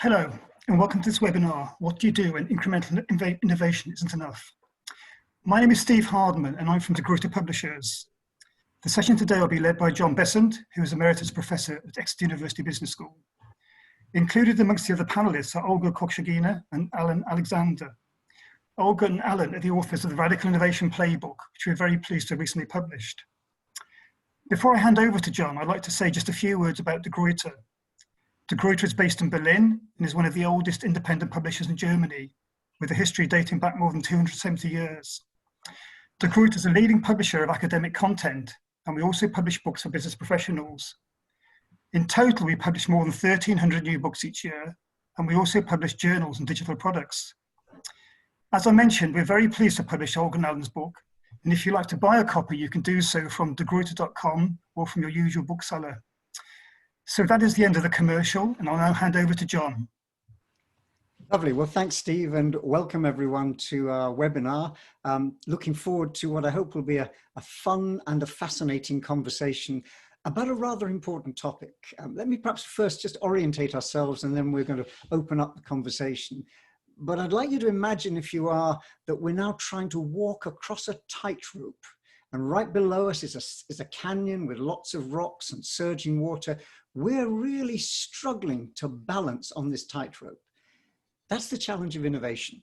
Hello, and welcome to this webinar, What Do you do when incremental innovation isn't enough? My name is Steve Hardman, and I'm from Exeter Publishers. The session today will be led by John Bessant, who is Emeritus Professor at Exeter University Business School. Included amongst the other panelists are Olga Kokshagina and Alan Alexander. Olga and Alan are the authors of the Radical Innovation Playbook, which we're very pleased to have recently published. Before I hand over to John, I'd like to say just a few words about De Gruyter. De Gruyter is based in Berlin and is one of the oldest independent publishers in Germany, with a history dating back more than 270 years. De Gruyter is a leading publisher of academic content, and we also publish books for business professionals. In total, we publish more than 1,300 new books each year, and we also publish journals and digital products. As I mentioned, we're very pleased to publish Olga and Alan's book, and if you'd like to buy a copy, you can do so from degruyter.com or from your usual bookseller. So that is the end of the commercial, and I'll now hand over to John. Lovely. Well, thanks, Steve, and welcome everyone to our webinar. Looking forward to what I hope will be a fun and a fascinating conversation about a rather important topic. Let me perhaps first just orientate ourselves, and then we're going to open up the conversation. But I'd like you to imagine, if you are, that we're now trying to walk across a tightrope. And right below us is a canyon with lots of rocks and surging water. We're really struggling to balance on this tightrope. That's the challenge of innovation.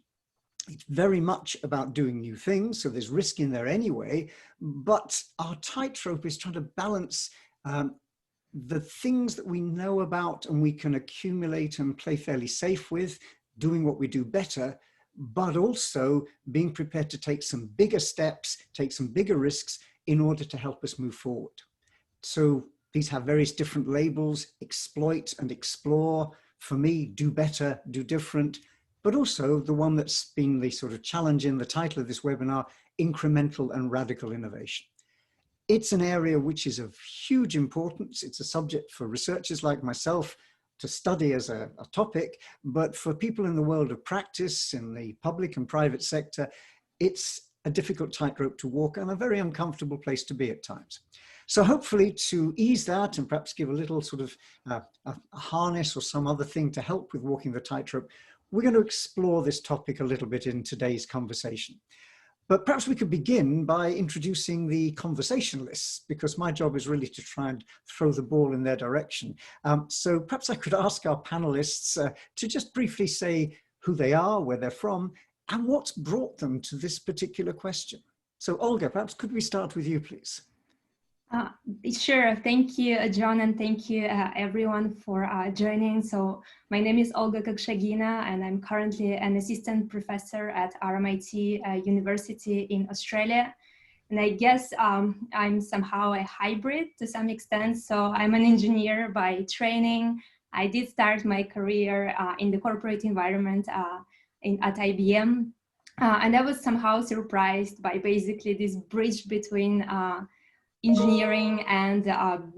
It's very much about doing new things, so there's risk in there anyway, but our tightrope is trying to balance the things that we know about and we can accumulate and play fairly safe with, doing what we do better, but also being prepared to take some bigger steps, take some bigger risks in order to help us move forward. So these have various different labels: exploit and explore. For me, do better, do different, but also the one that's been the sort of challenge in the title of this webinar, incremental and radical innovation. It's an area which is of huge importance. It's a subject for researchers like myself to study as a topic, but for people in the world of practice, in the public and private sector, it's a difficult tightrope to walk and a very uncomfortable place to be at times. So hopefully, to ease that and perhaps give a little sort of a harness or some other thing to help with walking the tightrope, we're going to explore this topic a little bit in today's conversation. But perhaps we could begin by introducing the conversationalists, because my job is really to try and throw the ball in their direction. So perhaps I could ask our panelists to just briefly say who they are, where they're from, and what's brought them to this particular question. So Olga, perhaps could we start with you, please? Sure. Thank you, John, and thank you everyone for joining. So my name is Olga Kokshagina, and I'm currently an assistant professor at RMIT University in Australia. And I guess I'm somehow a hybrid to some extent. So I'm an engineer by training. I did start my career in the corporate environment at IBM. And I was somehow surprised by basically this bridge between engineering and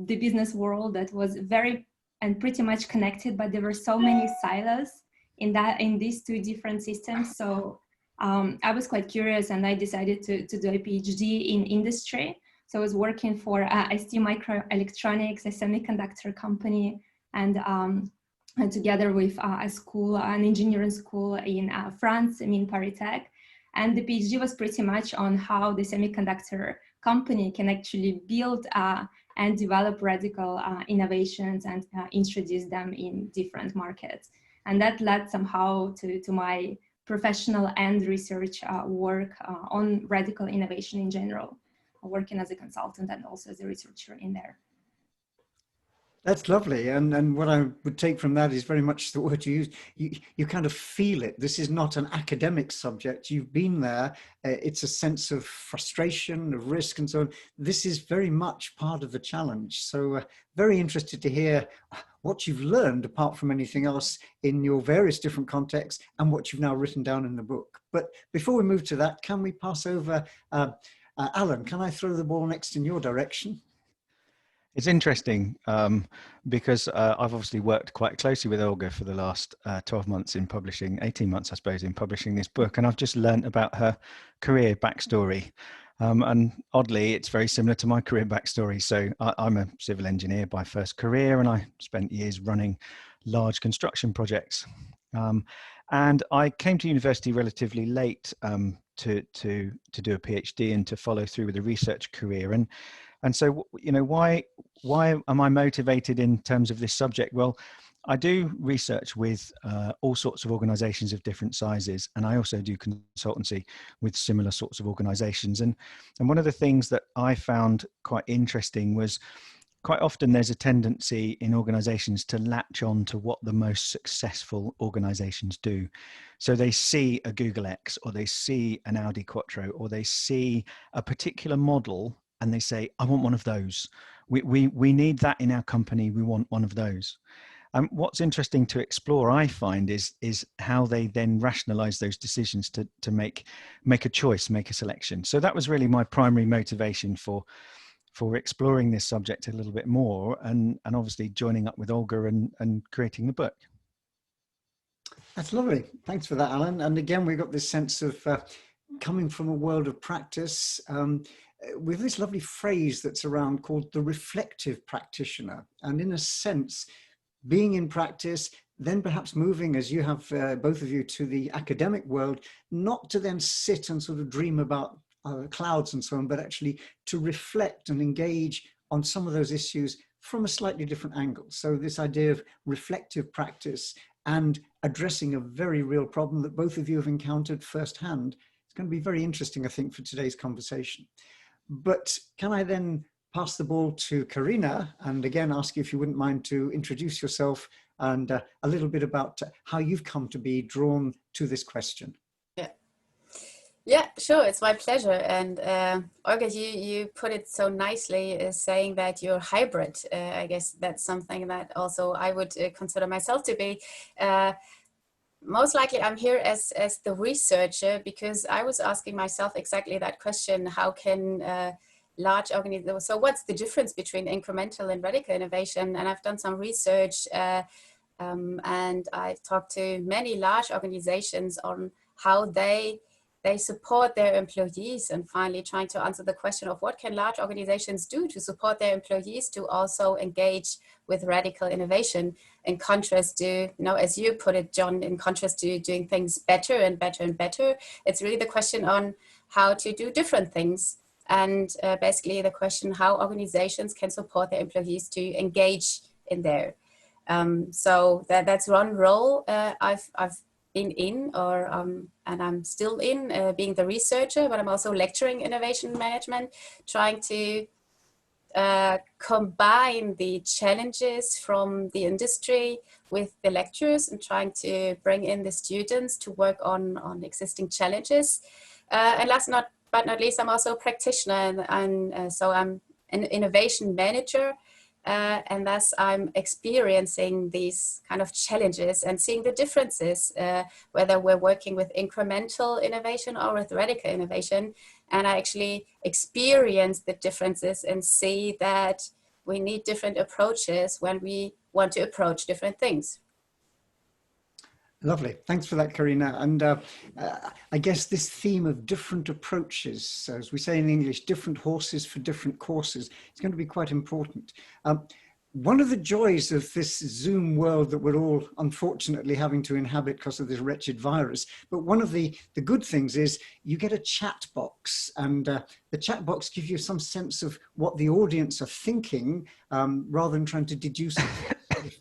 the business world that was very and pretty much connected, but there were so many silos in these two different systems. So I was quite curious, and I decided to do a PhD in industry. So I was working for ST Microelectronics, a semiconductor company, and together with an engineering school in France, in Paris Tech. And the PhD was pretty much on how the semiconductor company can actually build and develop radical innovations and introduce them in different markets. And that led somehow to my professional and research work on radical innovation in general, working as a consultant and also as a researcher in there. That's lovely. And what I would take from that is very much the word you used. You kind of feel it. This is not an academic subject. You've been there. It's a sense of frustration, of risk, and so on. This is very much part of the challenge. So very interested to hear what you've learned, apart from anything else, in your various different contexts and what you've now written down in the book. But before we move to that, can we pass over, Alan, can I throw the ball next in your direction? It's interesting because I've obviously worked quite closely with Olga for the last 12 months in publishing, 18 months, I suppose, in publishing this book. And I've just learnt about her career backstory. And oddly, it's very similar to my career backstory. So I'm a civil engineer by first career, and I spent years running large construction projects. And I came to university relatively late to do a PhD and to follow through with a research career. And so, you know, why am I motivated in terms of this subject? Well, I do research with all sorts of organizations of different sizes, and I also do consultancy with similar sorts of organizations. And one of the things that I found quite interesting was quite often there's a tendency in organizations to latch on to what the most successful organizations do. So they see a Google X, or they see an Audi Quattro, or they see a particular model and they say, I want one of those. We need that in our company. We want one of those. What's interesting to explore, I find, is how they then rationalize those decisions to make a choice, make a selection. So that was really my primary motivation for exploring this subject a little bit more, and obviously joining up with Olga and creating the book. That's lovely. Thanks for that, Alan. And again, we got this sense of coming from a world of practice. We have this lovely phrase that's around called the reflective practitioner. And in a sense, being in practice, then perhaps moving, as you have both of you, to the academic world, not to then sit and sort of dream about clouds and so on, but actually to reflect and engage on some of those issues from a slightly different angle. So this idea of reflective practice and addressing a very real problem that both of you have encountered firsthand, it's going to be very interesting, I think, for today's conversation. But can I then pass the ball to Carina, and again ask you if you wouldn't mind to introduce yourself and a little bit about how you've come to be drawn to this question. Yeah, sure. It's my pleasure. And Olga, you put it so nicely, saying that you're hybrid. I guess that's something that also I would consider myself to be. Most likely I'm here as the researcher, because I was asking myself exactly that question: how can large organizations, so what's the difference between incremental and radical innovation? And I've done some research and I've talked to many large organizations on how they support their employees, and finally trying to answer the question of what can large organizations do to support their employees to also engage with radical innovation, in contrast to, you know, as you put it, John, in contrast to doing things better and better and better. It's really the question on how to do different things, and basically the question how organizations can support their employees to engage in there. So that's one role I've been in, and I'm still in, being the researcher, but I'm also lecturing innovation management, trying to combine the challenges from the industry with the lectures, and trying to bring in the students to work on existing challenges. And last but not least, I'm also a practitioner, and so I'm an innovation manager. And thus I'm experiencing these kind of challenges and seeing the differences, whether we're working with incremental innovation or with radical innovation. And I actually experience the differences and see that we need different approaches when we want to approach different things. Lovely. Thanks for that, Carina. And I guess this theme of different approaches, so as we say in English, different horses for different courses, is going to be quite important. One of the joys of this Zoom world that we're all unfortunately having to inhabit because of this wretched virus, but one of the good things is you get a chat box, and the chat box gives you some sense of what the audience are thinking, rather than trying to deduce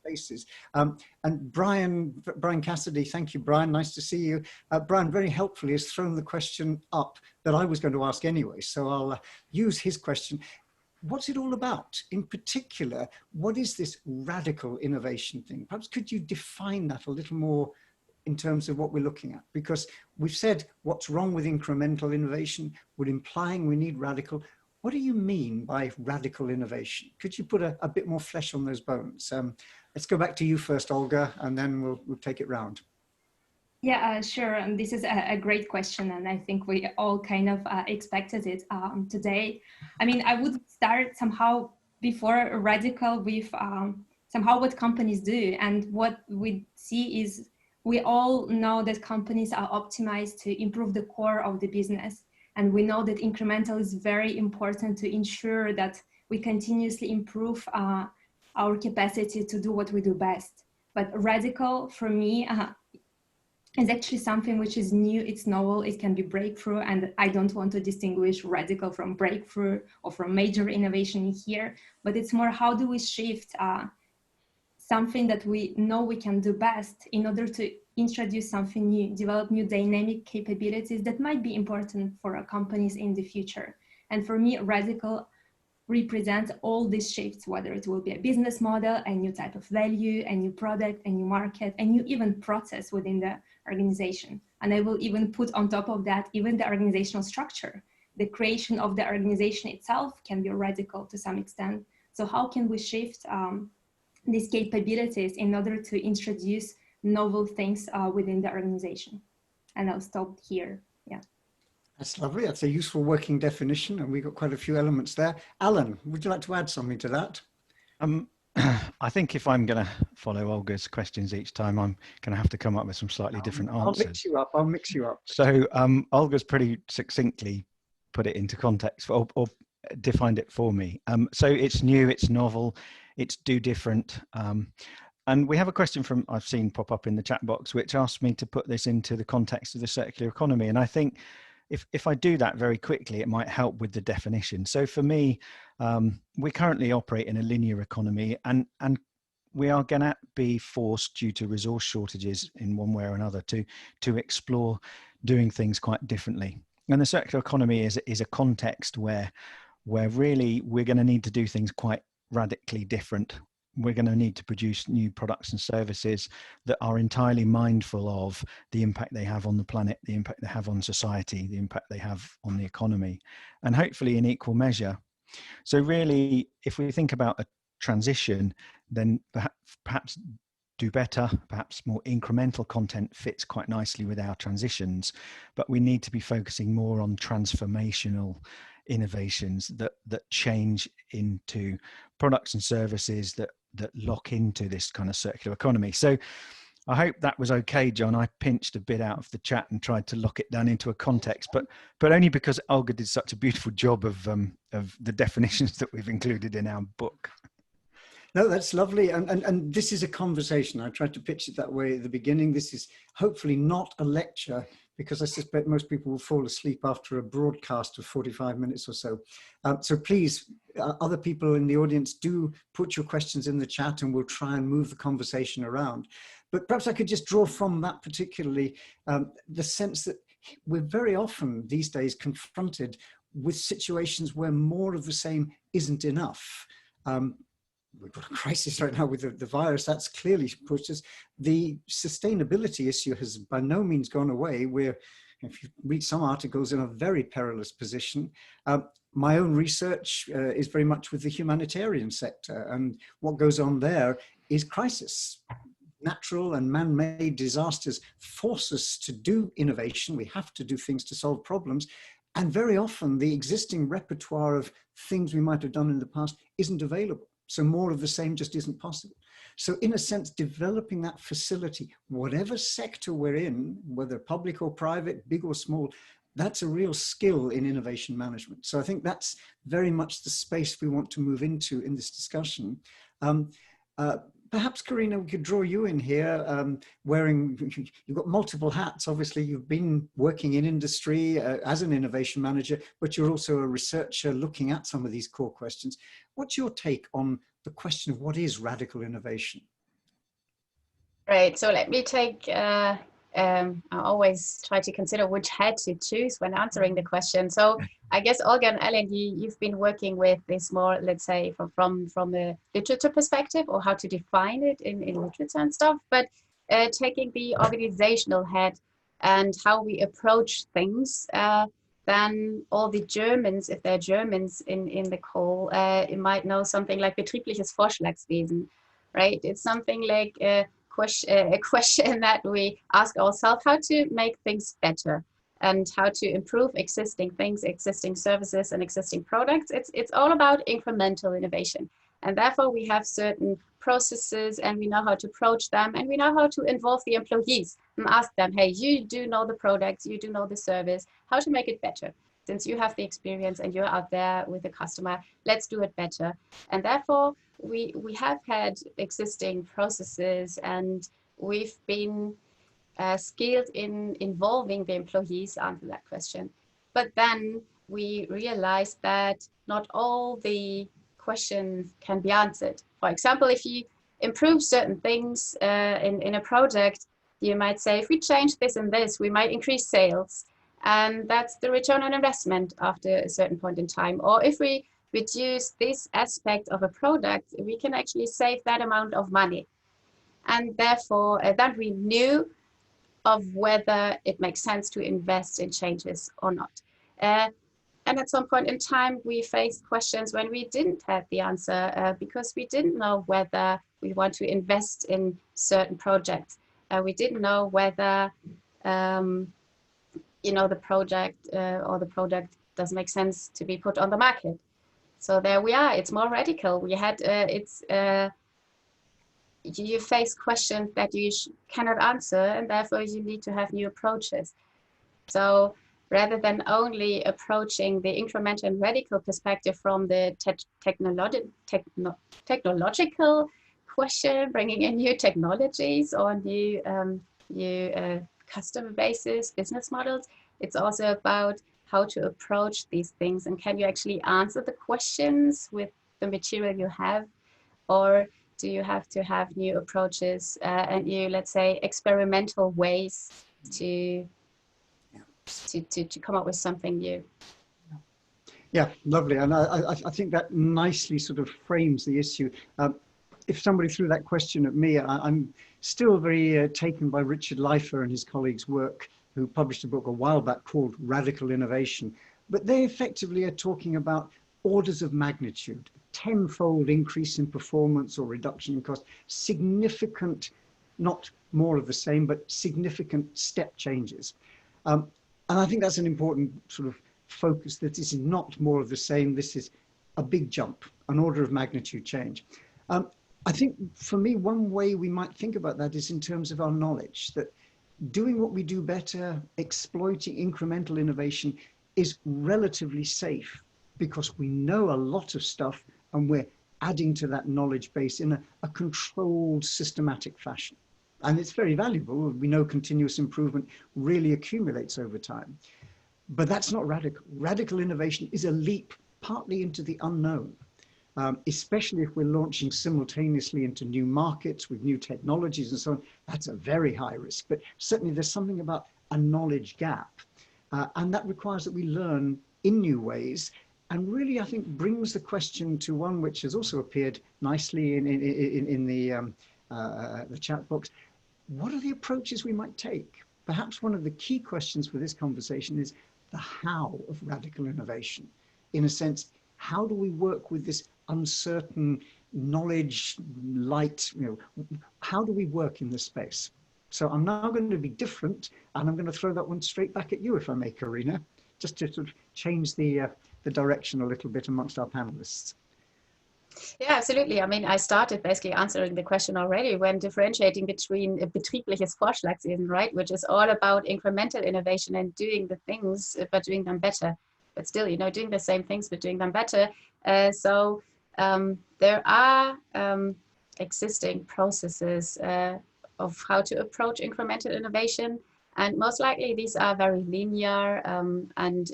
faces. And Brian Cassidy, thank you, Brian, nice to see you. Brian very helpfully has thrown the question up that I was going to ask anyway, so I'll use his question. What's it all about? In particular, what is this radical innovation thing? Perhaps could you define that a little more in terms of what we're looking at? Because we've said what's wrong with incremental innovation, we're implying we need radical. What do you mean by radical innovation? Could you put a bit more flesh on those bones? Let's go back to you first, Olga, and then we'll take it round. Yeah, sure. And this is a great question, and I think we all kind of expected it today. I mean, I would start somehow before radical with somehow what companies do. And what we see is we all know that companies are optimized to improve the core of the business. And we know that incremental is very important to ensure that we continuously improve our capacity to do what we do best. But radical for me is actually something which is new, it's novel, it can be breakthrough, and I don't want to distinguish radical from breakthrough or from major innovation here, but it's more how do we shift something that we know we can do best in order to introduce something new, develop new dynamic capabilities that might be important for our companies in the future. And for me, radical represents all these shifts, whether it will be a business model, a new type of value, a new product, a new market, a new even process within the organization. And I will even put on top of that, even the organizational structure. The creation of the organization itself can be radical to some extent. So how can we shift these capabilities in order to introduce novel things within the organization? And I'll stop here. Yeah. That's lovely. That's a useful working definition, and we've got quite a few elements there. Alan, would you like to add something to that? I think if I'm going to follow Olga's questions each time, I'm going to have to come up with some slightly different answers. I'll mix you up. So Olga's pretty succinctly put it into context or defined it for me. So it's new, it's novel, it's do different. And we have a question from I've seen pop up in the chat box, which asks me to put this into the context of the circular economy. And I think if I do that very quickly, it might help with the definition. So for me, we currently operate in a linear economy, and we are going to be forced due to resource shortages in one way or another to explore doing things quite differently. And the circular economy is a context where really we're going to need to do things quite radically different. We're going to need to produce new products and services that are entirely mindful of the impact they have on the planet, the impact they have on society, the impact they have on the economy, and hopefully in equal measure. So really, if we think about a transition, then perhaps do better, perhaps more incremental content fits quite nicely with our transitions, but we need to be focusing more on transformational innovations that change into products and services that lock into this kind of circular economy. So I hope that was okay, John. I pinched a bit out of the chat and tried to lock it down into a context, but only because Olga did such a beautiful job of the definitions that we've included in our book. No, that's lovely. And this is a conversation. I tried to pitch it that way at the beginning. This is hopefully not a lecture, because I suspect most people will fall asleep after a broadcast of 45 minutes or so. So please, other people in the audience, do put your questions in the chat and we'll try and move the conversation around. But perhaps I could just draw from that particularly the sense that we're very often these days confronted with situations where more of the same isn't enough. We've got a crisis right now with the virus. That's clearly pushed us. The sustainability issue has by no means gone away. We're, if you read some articles, in a very perilous position. My own research is very much with the humanitarian sector, and what goes on there is crisis. Natural and man-made disasters force us to do innovation. We have to do things to solve problems. And very often the existing repertoire of things we might have done in the past isn't available. So more of the same just isn't possible. So in a sense, developing that facility, whatever sector we're in, whether public or private, big or small, that's a real skill in innovation management. So I think that's very much the space we want to move into in this discussion. Perhaps, Carina, we could draw you in here, you've got multiple hats. Obviously, you've been working in industry as an innovation manager, but you're also a researcher looking at some of these core questions. What's your take on the question of what is radical innovation? Right, so let me take, I always try to consider which hat to choose when answering the question. So I guess Olga and Ellen, you've been working with this more, let's say, from a literature perspective, or how to define it in literature and stuff, but taking the organizational hat and how we approach things, then all the Germans, if they're Germans in the call, you might know something like betriebliches Vorschlagswesen, right? It's something like a question that we ask ourselves, how to make things better and how to improve existing things, existing services and existing products. It's all about incremental innovation. And therefore we have certain processes and we know how to approach them and we know how to involve the employees and ask them, hey, you do know the products, you do know the service, how to make it better. Since you have the experience and you're out there with the customer, let's do it better. And therefore, we have had existing processes, and we've been skilled in involving the employees to answer that question. But then we realized that not all the questions can be answered. For example, if you improve certain things in a project, you might say, if we change this and this, we might increase sales. And that's the return on investment after a certain point in time. Or if we reduce this aspect of a product, we can actually save that amount of money. And therefore, that we knew of whether it makes sense to invest in changes or not. And at some point in time, we faced questions when we didn't have the answer because we didn't know whether we want to invest in certain projects. We didn't know whether the project or the product doesn't make sense to be put on the market. So there we are. It's more radical. We had you face questions that you cannot answer, and therefore you need to have new approaches. So rather than only approaching the incremental and radical perspective from the technological question, bringing in new technologies or new customer bases, business models, it's also about how to approach these things, and can you actually answer the questions with the material you have, or do you have to have new approaches and new, let's say, experimental ways to come up with something new? Yeah, lovely. And I think that nicely sort of frames the issue. If somebody threw that question at me, I'm still very taken by Richard Leifer and his colleagues' work, who published a book a while back called Radical Innovation. But they effectively are talking about orders of magnitude, tenfold increase in performance or reduction in cost, significant, not more of the same, but significant step changes. And I think that's an important sort of focus, that this is not more of the same. This is a big jump, an order of magnitude change. I think for me, one way we might think about that is in terms of our knowledge, that doing what we do better, exploiting incremental innovation is relatively safe because we know a lot of stuff and we're adding to that knowledge base in a controlled, systematic fashion. And it's very valuable. We know continuous improvement really accumulates over time. But that's not radical. Radical innovation is a leap partly into the unknown, especially if we're launching simultaneously into new markets with new technologies and so on. That's a very high risk. But certainly there's something about a knowledge gap. And that requires that we learn in new ways, and really, I think, brings the question to one which has also appeared nicely in the chat box. What are the approaches we might take? Perhaps one of the key questions for this conversation is the how of radical innovation. In a sense, how do we work with this uncertain knowledge light? How do we work in this space? So I'm now going to be different, and I'm going to throw that one straight back at you, if I may, Carina, just to sort of change the direction a little bit amongst our panelists. Yeah, absolutely. I mean, I started basically answering the question already when differentiating between betriebliches Vorschlagswesen, right, which is all about incremental innovation and doing the things, but doing them better. But still, doing the same things, but doing them better. So there are existing processes of how to approach incremental innovation. And most likely these are very linear and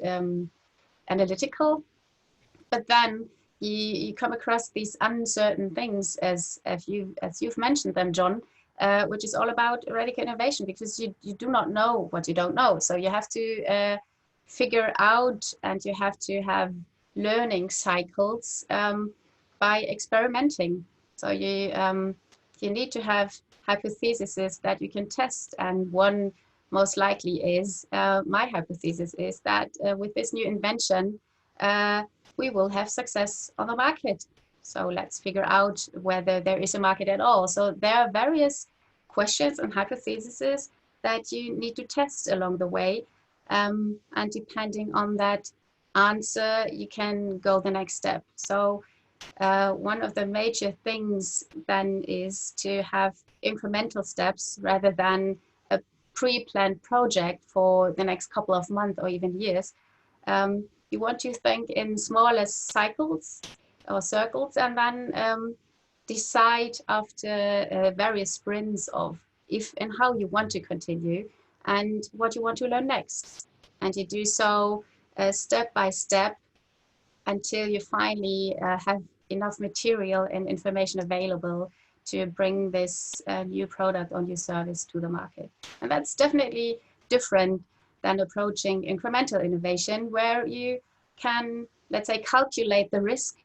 analytical. But then you come across these uncertain things as you've mentioned them, John, which is all about radical innovation, because you do not know what you don't know. So you have to figure out, and you have to have learning cycles by experimenting. So you need to have hypotheses that you can test, and one most likely is, my hypothesis is that with this new invention, we will have success on the market. So let's figure out whether there is a market at all. So there are various questions and hypotheses that you need to test along the way. And depending on that answer, you can go the next step. So one of the major things then is to have incremental steps rather than a pre-planned project for the next couple of months or even years. You want to think in smaller cycles or circles, and then decide after various sprints of if and how you want to continue and what you want to learn next. And you do so step by step until you finally have enough material and information available to bring this new product or new service to the market. And that's definitely different than approaching incremental innovation, where you can, let's say, calculate the risk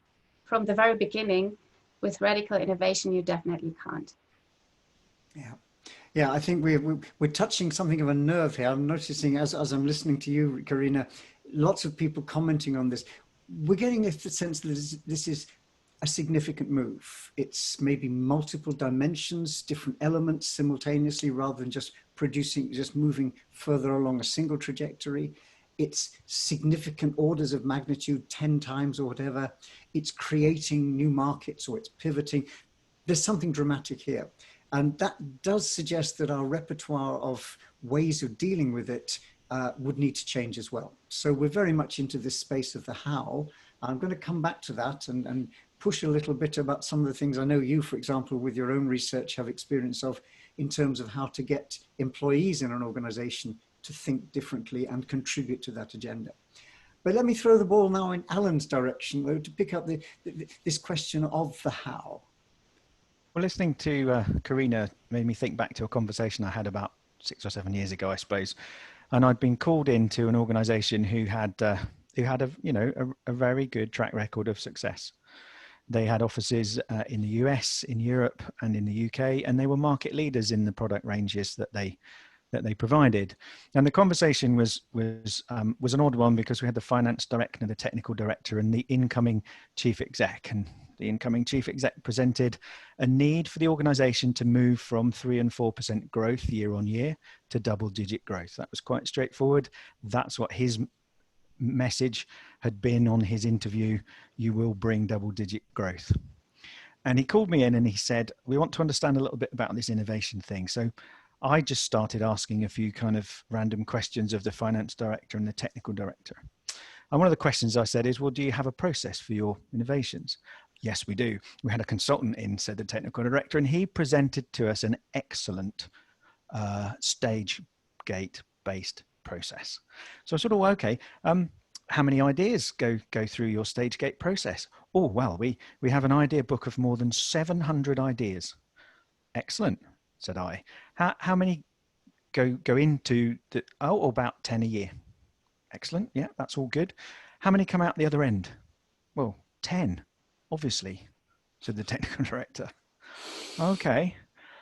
from the very beginning. With radical innovation, you definitely can't. Yeah. Yeah, I think we're touching something of a nerve here. I'm noticing as I'm listening to you, Carina, lots of people commenting on this. We're getting the sense that this is a significant move. It's maybe multiple dimensions, different elements simultaneously, rather than just moving further along a single trajectory. It's significant orders of magnitude, 10 times or whatever. It's creating new markets, or it's pivoting. There's something dramatic here. And that does suggest that our repertoire of ways of dealing with it would need to change as well. So we're very much into this space of the how. I'm going to come back to that and push a little bit about some of the things I know you, for example, with your own research have experience of in terms of how to get employees in an organization to think differently and contribute to that agenda. But let me throw the ball now in Alan's direction, though, to pick up this question of the how. Well, listening to Carina made me think back to a conversation I had about 6 or 7 years ago, I suppose. And I'd been called into an organization who had a very good track record of success. They had offices in the US, in Europe, and in the UK, and they were market leaders in the product ranges that they provided. And the conversation was an odd one, because we had the finance director, the technical director, and the incoming chief exec. And the incoming chief exec presented a need for the organization to move from 3 and 4% growth year on year to double-digit growth. That was quite straightforward. That's what his message had been on his interview: you will bring double-digit growth. And he called me in and he said, we want to understand a little bit about this innovation thing. So I just started asking a few kind of random questions of the finance director and the technical director. And one of the questions I said is, well, do you have a process for your innovations? Yes, we do. We had a consultant in, said the technical director, and he presented to us an excellent stage gate-based process. So I sort of, okay, how many ideas go through your stage gate process? Oh, well, we have an idea book of more than 700 ideas. Excellent, said I. How many go into the, about 10 a year. Excellent, yeah, that's all good. How many come out the other end? Well, 10, obviously, said the technical director. Okay.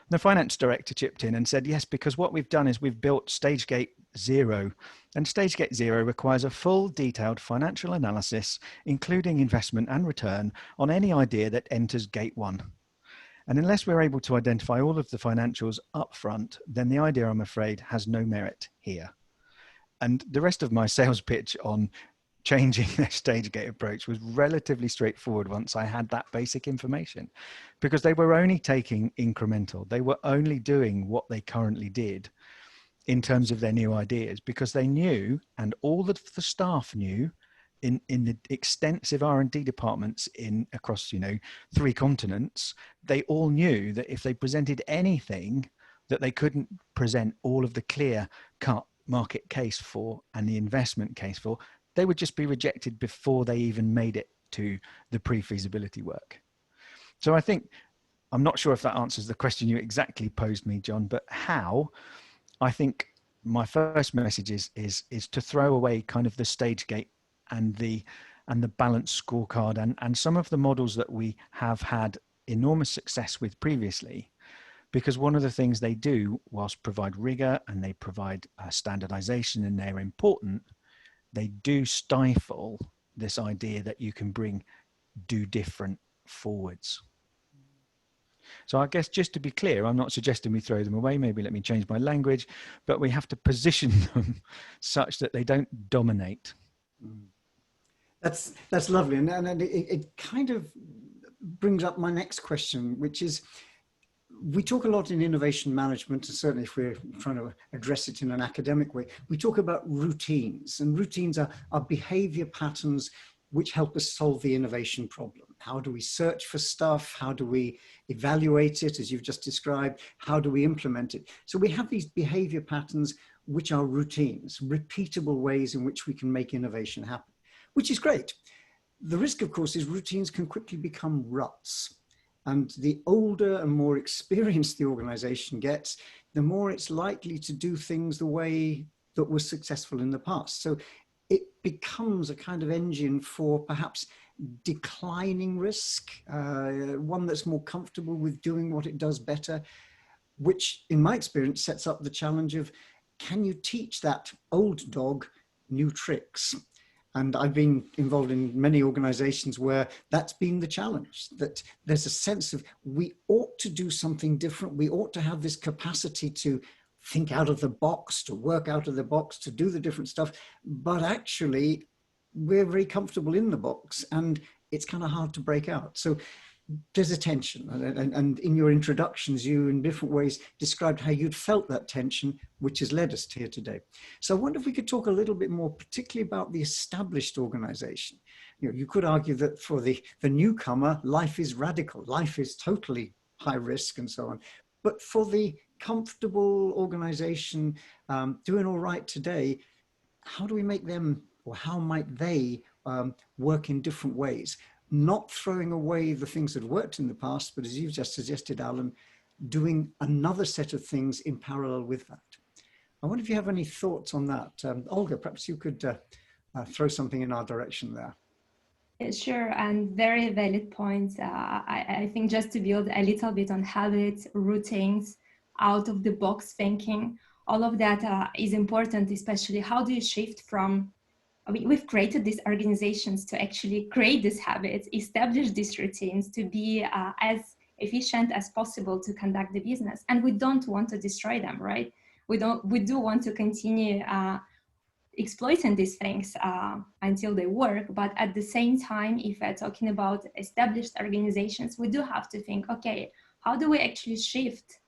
The finance director chipped in and said, yes, because what we've done is we've built Stage Gate 0, and Stage Gate 0 requires a full detailed financial analysis, including investment and return, on any idea that enters Gate 1. And unless we're able to identify all of the financials up front, then the idea, I'm afraid, has no merit here. And the rest of my sales pitch on changing their stage gate approach was relatively straightforward once I had that basic information, because they were only taking incremental. They were only doing what they currently did in terms of their new ideas, because they knew, and all of the staff knew, in the extensive R&D departments across 3 continents, they all knew that if they presented anything that they couldn't present all of the clear cut market case for and the investment case for, they would just be rejected before they even made it to the pre-feasibility work. So I think, I'm not sure if that answers the question you exactly posed me, John, but how, I think my first message is to throw away kind of the stage gate and the balanced scorecard and some of the models that we have had enormous success with previously. Because one of the things they do, whilst provide rigor and they provide standardization and they're important, they do stifle this idea that you can do different forwards. So I guess, just to be clear, I'm not suggesting we throw them away. Maybe let me change my language, but we have to position them such that they don't dominate. That's lovely. And it kind of brings up my next question, which is, we talk a lot in innovation management, and certainly if we're trying to address it in an academic way, we talk about routines, and routines are behavior patterns which help us solve the innovation problem. How do we search for stuff? How do we evaluate it, as you've just described? How do we implement it? So we have these behavior patterns, which are routines, repeatable ways in which we can make innovation happen, which is great. The risk, of course, is routines can quickly become ruts. And the older and more experienced the organization gets, the more it's likely to do things the way that was successful in the past. So it becomes a kind of engine for perhaps declining risk, one that's more comfortable with doing what it does better, which in my experience sets up the challenge of, can you teach that old dog new tricks? And I've been involved in many organizations where that's been the challenge, that there's a sense of we ought to do something different. We ought to have this capacity to think out of the box, to work out of the box, to do the different stuff. But actually, we're very comfortable in the box and it's kind of hard to break out. So there's a tension. And in your introductions, you in different ways described how you'd felt that tension, which has led us to here today. So I wonder if we could talk a little bit more, particularly about the established organization. You know, you could argue that for the newcomer, life is radical, life is totally high risk and so on. But for the comfortable organization doing all right today, how do we make them, or how might they work in different ways? Not throwing away the things that worked in the past, but as you've just suggested, Alan, doing another set of things in parallel with that. I wonder if you have any thoughts on that. Olga, perhaps you could throw something in our direction there. Sure, and very valid points. I think just to build a little bit on habits, routines, out of the box thinking, all of that is important, especially how do you shift from, we've created these organizations to actually create these habits, establish these routines to be as efficient as possible to conduct the business. And we don't want to destroy them, right? We do want to continue exploiting these things until they work. But at the same time, if we're talking about established organizations, we do have to think, okay, how do we actually shift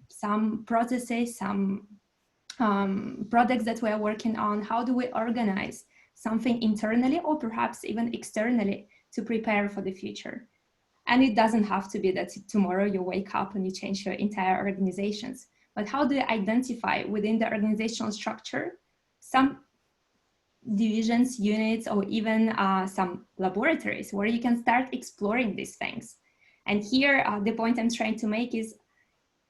some processes, some products that we are working on? How do we organize something internally or perhaps even externally to prepare for the future? And it doesn't have to be that tomorrow you wake up and you change your entire organizations, but how do you identify within the organizational structure some divisions, units, or even some laboratories where you can start exploring these things? And here the point I'm trying to make is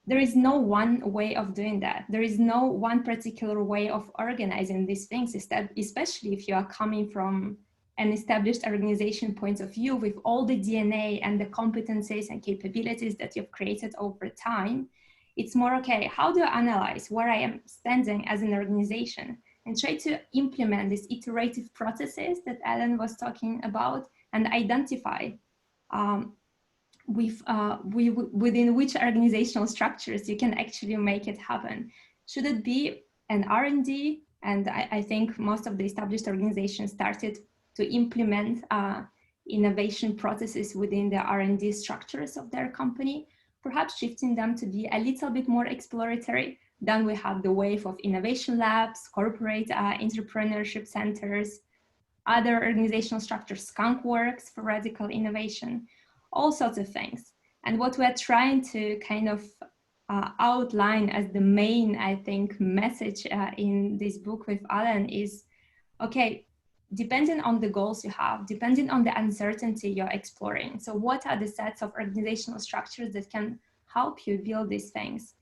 there is no one way of doing that. There is no one particular way of organizing these things, especially if you are coming from an established organization point of view with all the DNA and the competencies and capabilities that you've created over time. It's more, okay, how do I analyze where I am standing as an organization and try to implement these iterative processes that Alan was talking about and identify within which organizational structures you can actually make it happen. Should it be an R&D? And I think most of the established organizations started to implement innovation processes within the R&D structures of their company, perhaps shifting them to be a little bit more exploratory. Then we have the wave of innovation labs, corporate entrepreneurship centers, other organizational structures, skunk works for radical innovation, all sorts of things. And what we're trying to kind of outline as the main, I think, message in this book with Alan is, okay, depending on the goals you have, depending on the uncertainty you're exploring. So what are the sets of organizational structures that can help you build these things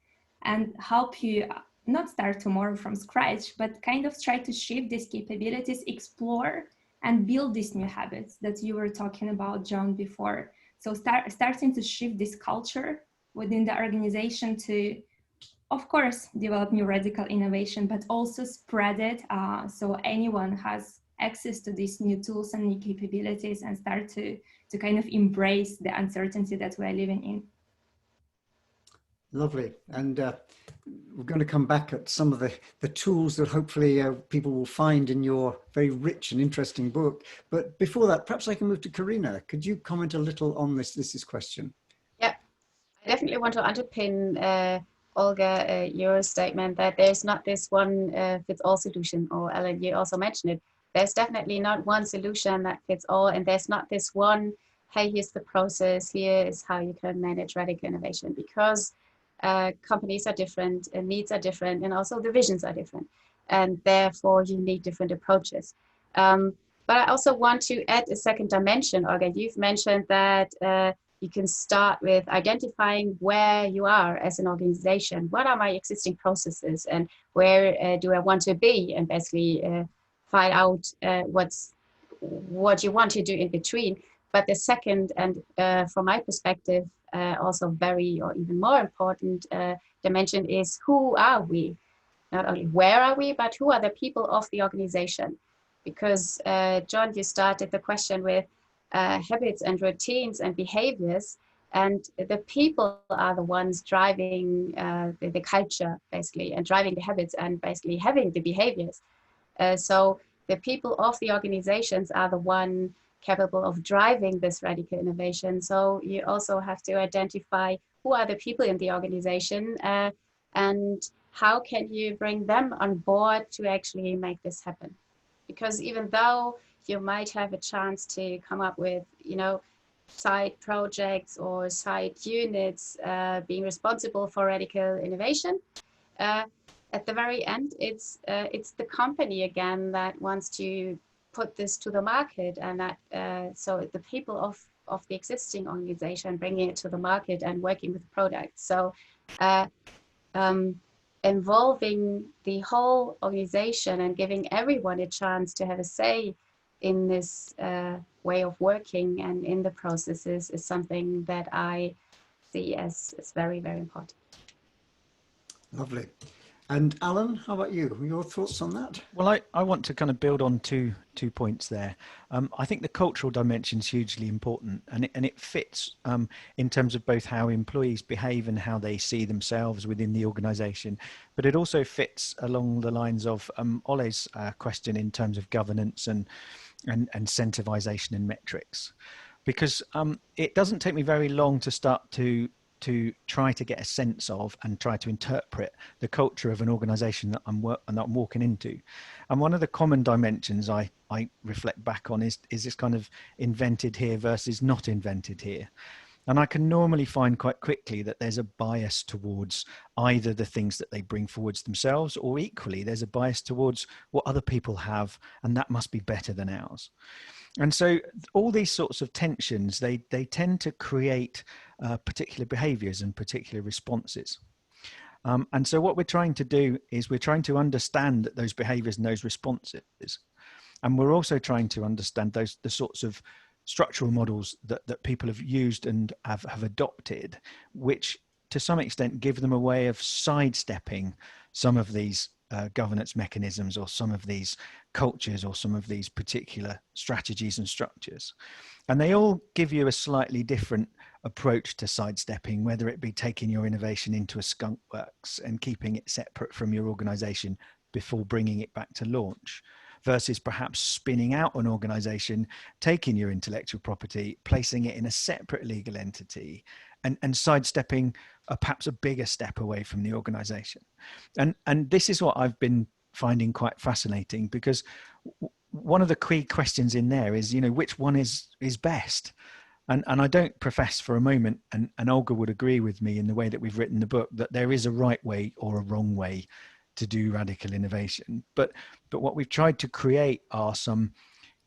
and help you not start tomorrow from scratch, but kind of try to shift these capabilities, explore and build these new habits that you were talking about, John, before. So starting to shift this culture within the organization to, of course, develop new radical innovation, but also spread it so anyone has access to these new tools and new capabilities and start to kind of embrace the uncertainty that we're living in. Lovely. And we're going to come back at some of the tools that hopefully people will find in your very rich and interesting book. But before that, perhaps I can move to Carina. Could you comment a little on this question? Yeah, I definitely want to underpin, Olga, your statement that there's not this one fits all solution, or Alan, you also mentioned it. There's definitely not one solution that fits all, and there's not this one hey, here's the process, here is how you can manage radical innovation, because companies are different, and needs are different, and also the visions are different. And therefore, you need different approaches. But I also want to add a second dimension, Olga. You've mentioned that you can start with identifying where you are as an organization. What are my existing processes, and where do I want to be? And basically find out what you want to do in between. But the second, and from my perspective, also very or even more important dimension is, who are we? Not only where are we, but who are the people of the organization? Because John, you started the question with habits and routines and behaviors, and the people are the ones driving the culture, basically, and driving the habits, and basically having the behaviors. So the people of the organizations are the one capable of driving this radical innovation. So you also have to identify who are the people in the organization, and how can you bring them on board to actually make this happen? Because even though you might have a chance to come up with, side projects or side units being responsible for radical innovation, at the very end, it's the company again that wants to put this to the market, and that so the people of the existing organization bringing it to the market and working with products. So involving the whole organization and giving everyone a chance to have a say in this way of working and in the processes is something that I see as very, very important. Lovely. And Alan, how about you? Your thoughts on that? Well, I want to kind of build on two points there. I think the cultural dimension is hugely important, and it fits in terms of both how employees behave and how they see themselves within the organisation. But it also fits along the lines of Ole's question in terms of governance and incentivisation and metrics, because it doesn't take me very long to start to try to get a sense of and try to interpret the culture of an organization that I'm walking into. And one of the common dimensions I reflect back on is this kind of invented here versus not invented here. And I can normally find quite quickly that there's a bias towards either the things that they bring forwards themselves, or equally there's a bias towards what other people have, and that must be better than ours. And so all these sorts of tensions, they tend to create particular behaviors and particular responses. And so what we're trying to do is we're trying to understand those behaviors and those responses. And we're also trying to understand the sorts of structural models that people have used and have adopted, which to some extent give them a way of sidestepping some of these governance mechanisms, or some of these cultures, or some of these particular strategies and structures. And they all give you a slightly different approach to sidestepping, whether it be taking your innovation into a skunk works and keeping it separate from your organization before bringing it back to launch, versus perhaps spinning out an organization, taking your intellectual property, placing it in a separate legal entity, and sidestepping perhaps a bigger step away from the organization. And this is what I've been finding quite fascinating, because one of the key questions in there is, which one is best? And I don't profess for a moment, and Olga would agree with me in the way that we've written the book, that there is a right way or a wrong way to do radical innovation. But what we've tried to create are some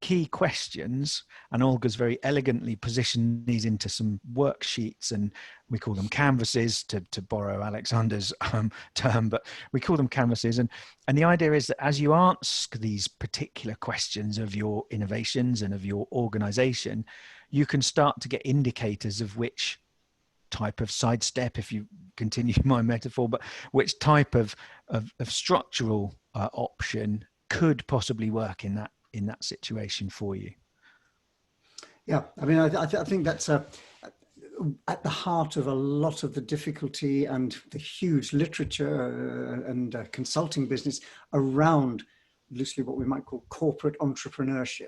key questions, and Olga's very elegantly positioned these into some worksheets, and we call them canvases, to borrow Alexander's term, but we call them canvases. And the idea is that as you ask these particular questions of your innovations and of your organization, you can start to get indicators of which type of sidestep, if you continue my metaphor, but which type of structural option could possibly work in that situation for you. Yeah, I mean, I think that's at the heart of a lot of the difficulty and the huge literature and consulting business around loosely what we might call corporate entrepreneurship.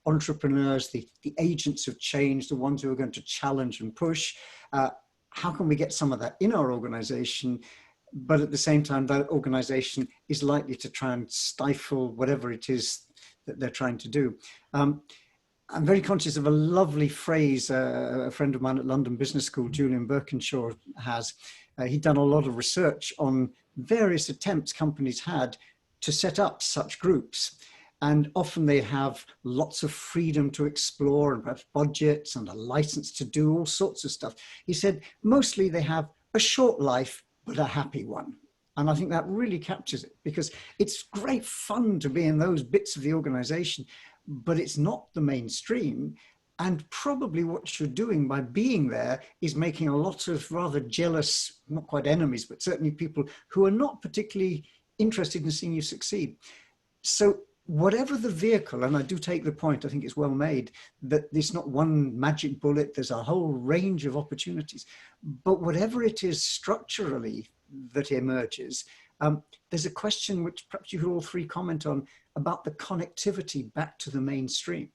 Entrepreneurs, the agents of change, the ones who are going to challenge and push. How can we get some of that in our organization? But at the same time, that organization is likely to try and stifle whatever it is that they're trying to do. I'm very conscious of a lovely phrase a friend of mine at London Business School, Julian Birkinshaw, has. He'd done a lot of research on various attempts companies had to set up such groups. And often they have lots of freedom to explore and perhaps budgets and a license to do all sorts of stuff. He said, mostly they have a short life, but a happy one. And I think that really captures it, because it's great fun to be in those bits of the organization, but it's not the mainstream. And probably what you're doing by being there is making a lot of rather jealous, not quite enemies, but certainly people who are not particularly interested in seeing you succeed. So whatever the vehicle, and I do take the point, I think it's well made, that there's not one magic bullet, there's a whole range of opportunities. But whatever it is structurally that emerges, there's a question which perhaps you could all three comment on about the connectivity back to the mainstream.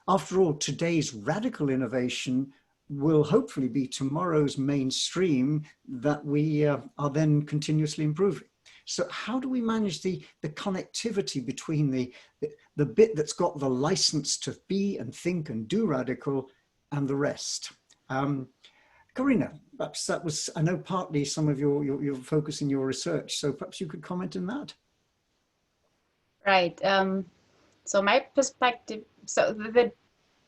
After all, today's radical innovation will hopefully be tomorrow's mainstream that we are then continuously improving. So how do we manage the connectivity between the bit that's got the license to be and think and do radical and the rest? Carina, perhaps that was, I know, partly some of your focus in your research, so perhaps you could comment on that. Right. So my perspective, so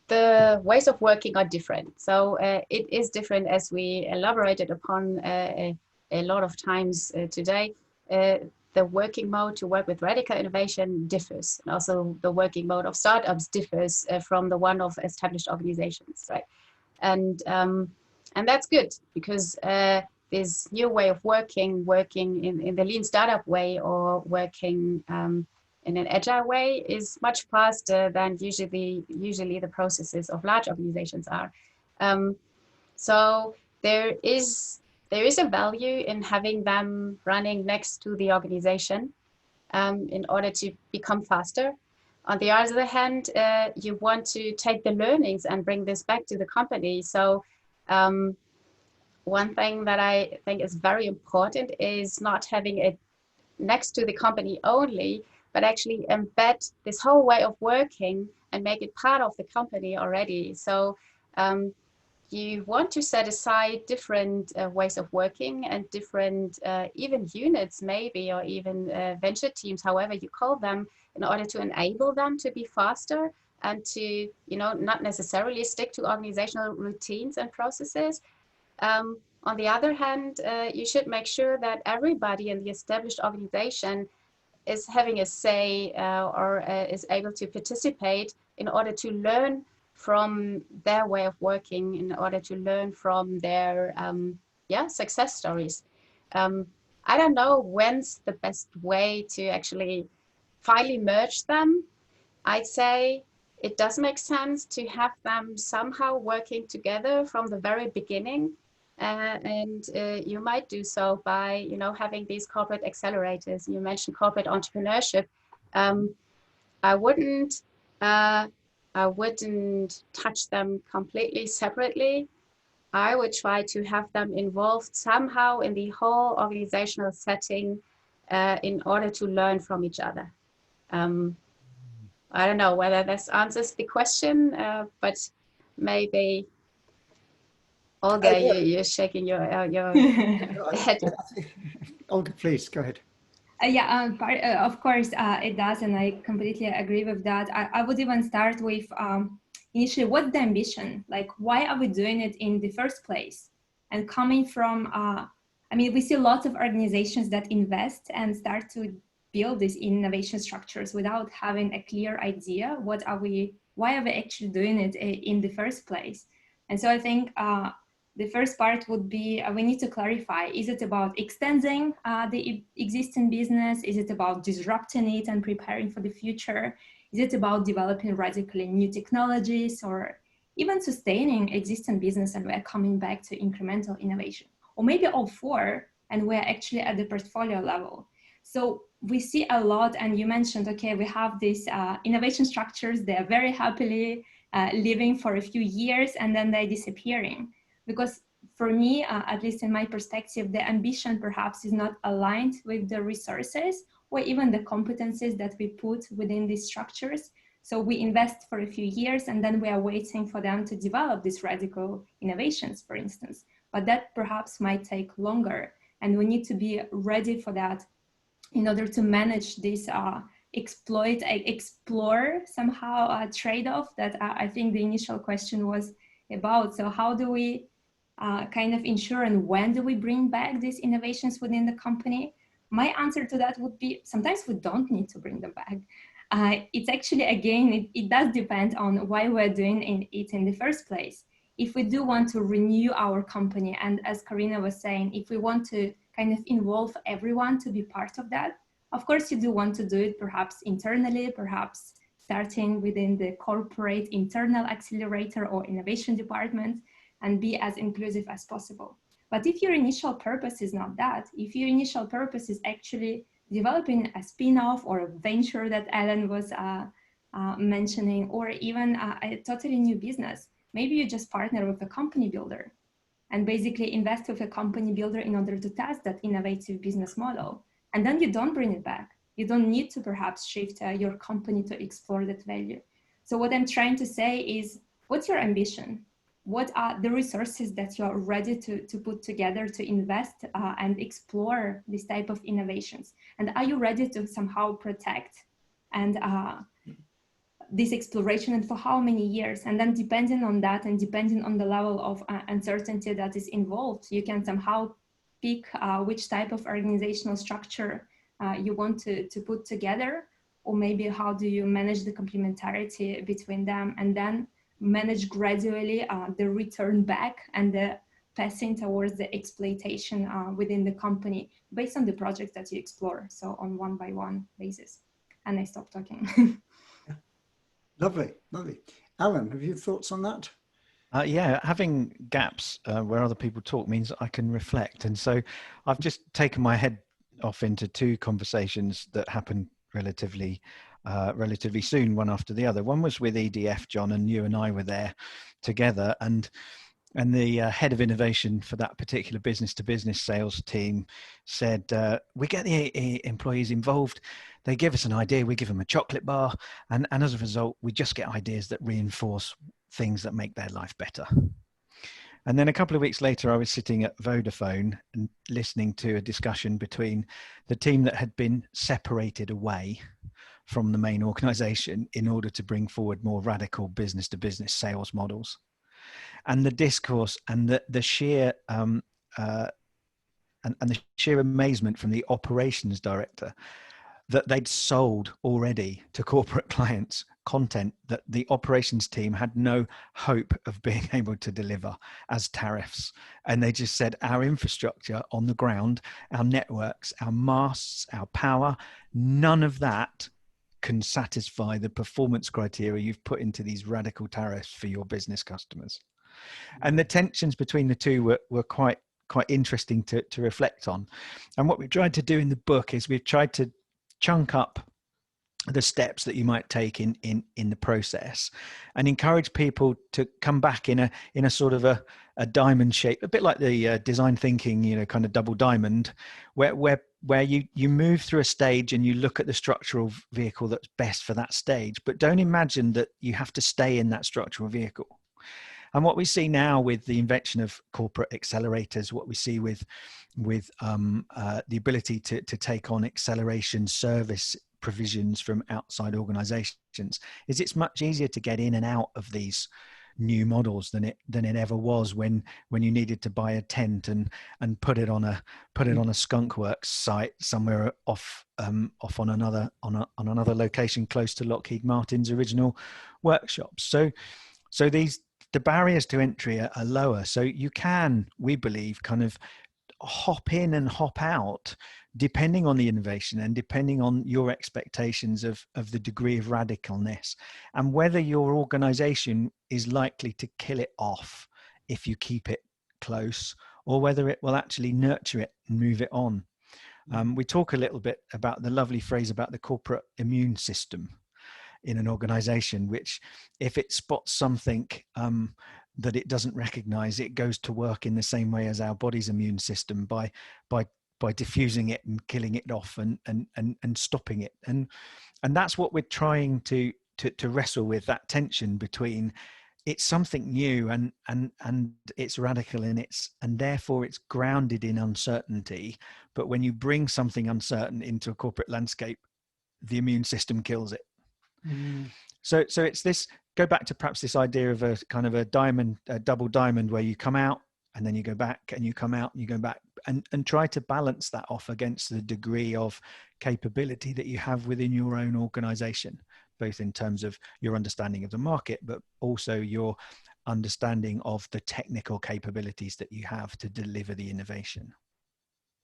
the ways of working are different. So it is different, as we elaborated upon a lot of times today. The working mode to work with radical innovation differs. And also the working mode of startups differs from the one of established organizations, right? And that's good, because this new way of working in the lean startup way, or working in an agile way, is much faster than usually the processes of large organizations are. So there is a value in having them running next to the organization in order to become faster. On the other hand, you want to take the learnings and bring this back to the company. So one thing that I think is very important is not having it next to the company only, but actually embed this whole way of working and make it part of the company already. So you want to set aside different ways of working and different even units maybe, or even venture teams, however you call them, in order to enable them to be faster and to, not necessarily stick to organizational routines and processes. On the other hand, you should make sure that everybody in the established organization is having a say or is able to participate in order to learn from their way of working, in order to learn from their success stories. I don't know when's the best way to actually finally merge them. I'd say it does make sense to have them somehow working together from the very beginning. And you might do so by, having these corporate accelerators. You mentioned corporate entrepreneurship. I wouldn't touch them completely separately. I would try to have them involved somehow in the whole organizational setting in order to learn from each other. I don't know whether this answers the question, but maybe Olga, you're shaking your head. Olga, please go ahead. Of course, it does, and I completely agree with that. I would even start with initially, what's the ambition? Like, why are we doing it in the first place? And coming from, we see lots of organizations that invest and start to build these innovation structures without having a clear idea why are we actually doing it in the first place? And so I think the first part would be we need to clarify, is it about extending the existing business? Is it about disrupting it and preparing for the future? Is it about developing radically new technologies, or even sustaining existing business and we're coming back to incremental innovation? Or maybe all four and we're actually at the portfolio level. So we see a lot, and you mentioned, okay, we have these innovation structures, they're very happily living for a few years and then they're disappearing. Because for me, at least in my perspective, the ambition perhaps is not aligned with the resources or even the competencies that we put within these structures. So we invest for a few years and then we are waiting for them to develop these radical innovations, for instance. But that perhaps might take longer, and we need to be ready for that in order to manage this explore somehow trade-off that I think the initial question was about. So how do we kind of ensure, and when do we bring back these innovations within the company? My answer to that would be sometimes we don't need to bring them back. It's actually, again, it does depend on why we're doing it in the first place. If we do want to renew our company, and as Carina was saying, if we want to kind of involve everyone to be part of that, of course you do want to do it perhaps internally, perhaps starting within the corporate internal accelerator or innovation department, and be as inclusive as possible. But if your initial purpose is not that, if your initial purpose is actually developing a spin-off or a venture that Ellen was mentioning, or even a totally new business, maybe you just partner with a company builder and basically invest with a company builder in order to test that innovative business model. And then you don't bring it back. You don't need to perhaps shift your company to explore that value. So what I'm trying to say is, what's your ambition? What are the resources that you're ready to put together to invest and explore this type of innovations? And are you ready to somehow protect and this exploration, and for how many years? And then depending on that and depending on the level of uncertainty that is involved, you can somehow pick which type of organizational structure you want to put together, or maybe how do you manage the complementarity between them, and then manage gradually the return back and the passing towards the exploitation within the company based on the projects that you explore. So on one by one basis. And I stop talking. Lovely, lovely. Alan, have you thoughts on that? Yeah, having gaps where other people talk means I can reflect. And so I've just taken my head off into two conversations that happened relatively soon, one after the other. One was with EDF, John, and you and I were there together. And the head of innovation for that particular business-to-business sales team said, we get the employees involved. They give us an idea. We give them a chocolate bar. And as a result, we just get ideas that reinforce things that make their life better. And then a couple of weeks later, I was sitting at Vodafone and listening to a discussion between the team that had been separated away from the main organization in order to bring forward more radical business-to-business sales models. And the discourse and the sheer and the sheer amazement from the operations director that they'd sold already to corporate clients content that the operations team had no hope of being able to deliver as tariffs. And they just said, our infrastructure on the ground, our networks, our masts, our power, none of that can satisfy the performance criteria you've put into these radical tariffs for your business customers. And the tensions between the two were quite interesting to reflect on. And what we've tried to do in the book is we've tried to chunk up the steps that you might take in the process and encourage people to come back in a sort of a diamond shape, a bit like the design thinking, kind of double diamond, where you move through a stage and you look at the structural vehicle that's best for that stage, but don't imagine that you have to stay in that structural vehicle. And what we see now with the invention of corporate accelerators, what we see with the ability to take on acceleration service provisions from outside organizations, is it's much easier to get in and out of these new models than it ever was when you needed to buy a tent and put it on a skunkworks site somewhere off on another location close to Lockheed Martin's original workshops. So the barriers to entry are lower. So you can, we believe, kind of hop in and hop out depending on the innovation and depending on your expectations of the degree of radicalness and whether your organization is likely to kill it off if you keep it close, or whether it will actually nurture it and move it on. We talk a little bit about the lovely phrase about the corporate immune system in an organization, which if it spots something that it doesn't recognize, it goes to work in the same way as our body's immune system by diffusing it and killing it off and stopping it. And that's what we're trying to to wrestle with that tension between it's something new and it's radical and therefore it's grounded in uncertainty. But when you bring something uncertain into a corporate landscape, the immune system kills it. So it's this, go back to perhaps this idea of a kind of a double diamond, where you come out and then you go back and you come out and you go back, and try to balance that off against the degree of capability that you have within your own organization, both in terms of your understanding of the market, but also your understanding of the technical capabilities that you have to deliver the innovation.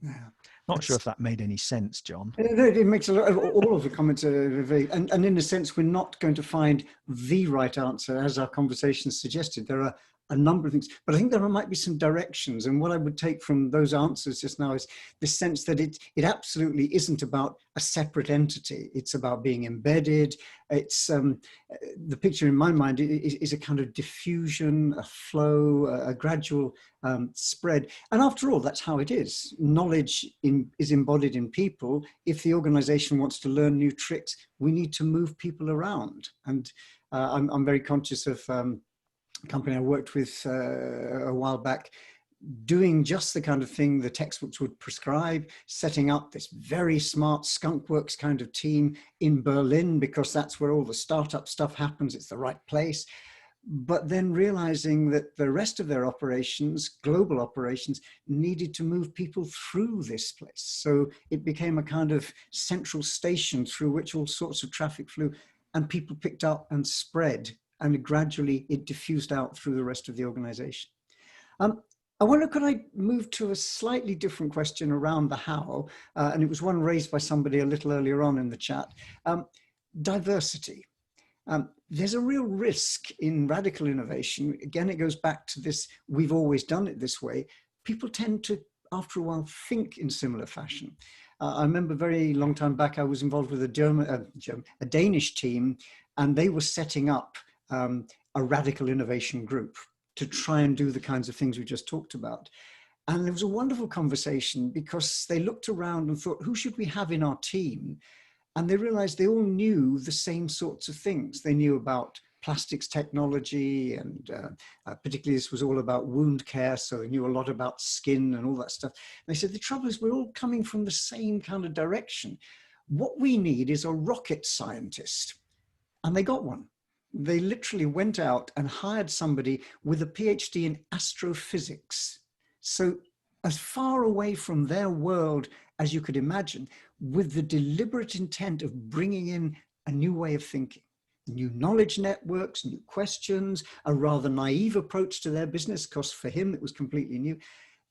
Yeah. Not sure if that made any sense, John. It makes a lot of, all of the comments are very, and in a sense, we're not going to find the right answer, as our conversation suggested. There are a number of things, but I think there might be some directions. And what I would take from those answers just now is the sense that it absolutely isn't about a separate entity. It's about being embedded. It's the picture in my mind is a kind of diffusion, a flow, a gradual spread. And after all, that's how it is. Knowledge is embodied in people. If the organization wants to learn new tricks, we need to move people around. And I'm very conscious of company I worked with a while back, doing just the kind of thing the textbooks would prescribe, setting up this very smart skunkworks kind of team in Berlin, because that's where all the startup stuff happens. It's the right place. But then realizing that the rest of their operations, global operations, needed to move people through this place. So it became a kind of central station through which all sorts of traffic flew, and people picked up and spread. And gradually it diffused out through the rest of the organization. I wonder, could I move to a slightly different question around the how? And it was one raised by somebody a little earlier on in the chat. Diversity. There's a real risk in radical innovation. Again, it goes back to this, we've always done it this way. People tend to, after a while, think in similar fashion. I remember a very long time back, I was involved with a Danish team, and they were setting up a radical innovation group to try and do the kinds of things we just talked about. And there was a wonderful conversation, because they looked around and thought, who should we have in our team? And they realized they all knew the same sorts of things. They knew about plastics technology, and particularly this was all about wound care, so they knew a lot about skin and all that stuff. And they said, the trouble is we're all coming from the same kind of direction. What we need is a rocket scientist. And they got one. They literally went out and hired somebody with a PhD in astrophysics. So as far away from their world as you could imagine, with the deliberate intent of bringing in a new way of thinking, new knowledge networks, new questions, a rather naive approach to their business, because for him it was completely new.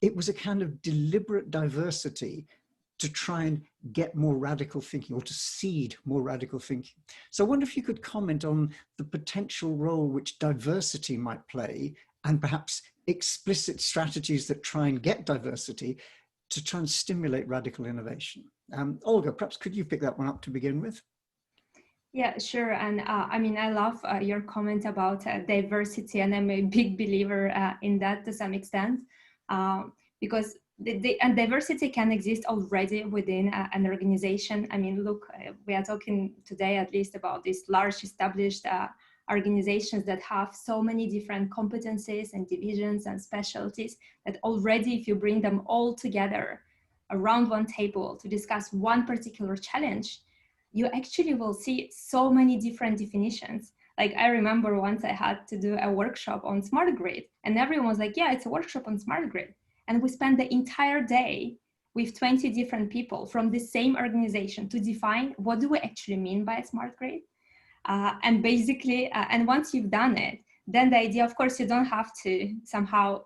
It was a kind of deliberate diversity to try and get more radical thinking, or to seed more radical thinking. So I wonder if you could comment on the potential role which diversity might play, and perhaps explicit strategies that try and get diversity to try and stimulate radical innovation. Olga, perhaps could you pick that one up to begin with? Yeah, sure. And I mean, I love your comment about diversity, and I'm a big believer in that to some extent, because and diversity can exist already within an organization. I mean, look, we are talking today at least about these large established organizations that have so many different competencies and divisions and specialties that already, if you bring them all together around one table to discuss one particular challenge, you actually will see so many different definitions. Like, I remember once I had to do a workshop on smart grid, and everyone was like, yeah, it's a workshop on smart grid. And we spent the entire day with 20 different people from the same organization to define what do we actually mean by a smart grid. And basically, and once you've done it, then the idea, of course, you don't have to somehow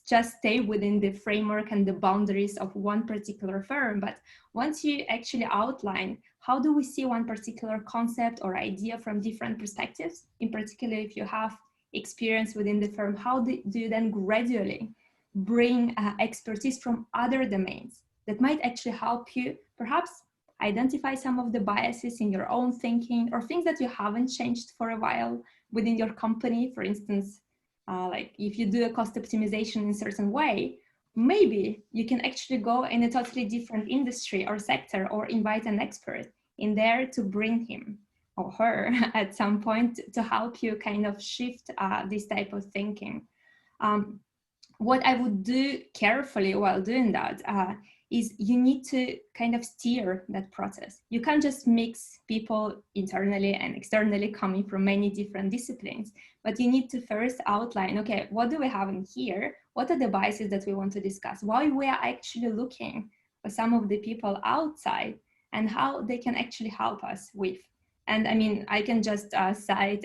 just stay within the framework and the boundaries of one particular firm. But once you actually outline, how do we see one particular concept or idea from different perspectives, in particular, if you have experience within the firm, how do you then gradually bring expertise from other domains that might actually help you perhaps identify some of the biases in your own thinking, or things that you haven't changed for a while within your company. For instance, like if you do a cost optimization in a certain way, maybe you can actually go in a totally different industry or sector, or invite an expert in there to bring him or her at some point to help you kind of shift this type of thinking. What I would do carefully while doing that is you need to kind of steer that process. You can't just mix people internally and externally coming from many different disciplines, but you need to first outline, okay, what do we have in here? What are the biases that we want to discuss? Why we are actually looking for some of the people outside and how they can actually help us with. And I mean, I can just cite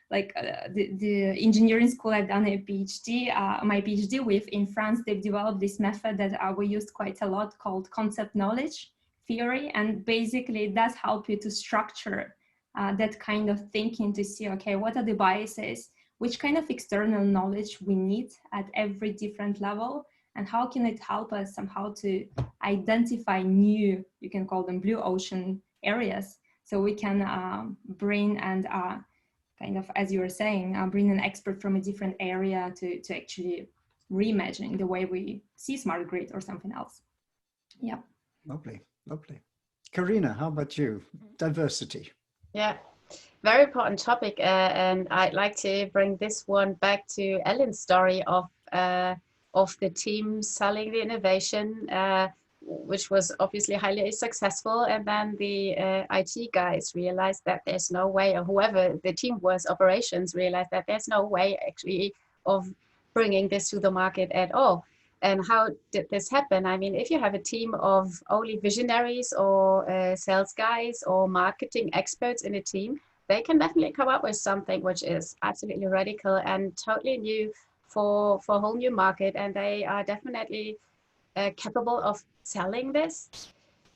the engineering school I've done a PhD, my PhD with in France. They've developed this method that we used quite a lot called concept knowledge theory. And basically it does help you to structure that kind of thinking to see, okay, what are the biases, which kind of external knowledge we need at every different level, and how can it help us somehow to identify new, you can call them blue ocean areas, so we can bring and kind of, as you were saying, bring an expert from a different area to actually reimagine the way we see smart grid or something else. Yeah. Lovely, lovely. Carina, how about you? Diversity. Yeah, very important topic. And I'd like to bring this one back to Ellen's story of the team selling the innovation, which was obviously highly successful, and then the IT guys realized that there's no way, or whoever the team was, operations, realized that there's no way actually of bringing this to the market at all. And how did this happen? I mean, if you have a team of only visionaries or sales guys or marketing experts in a team, they can definitely come up with something which is absolutely radical and totally new for a whole new market, and they are definitely capable of selling this.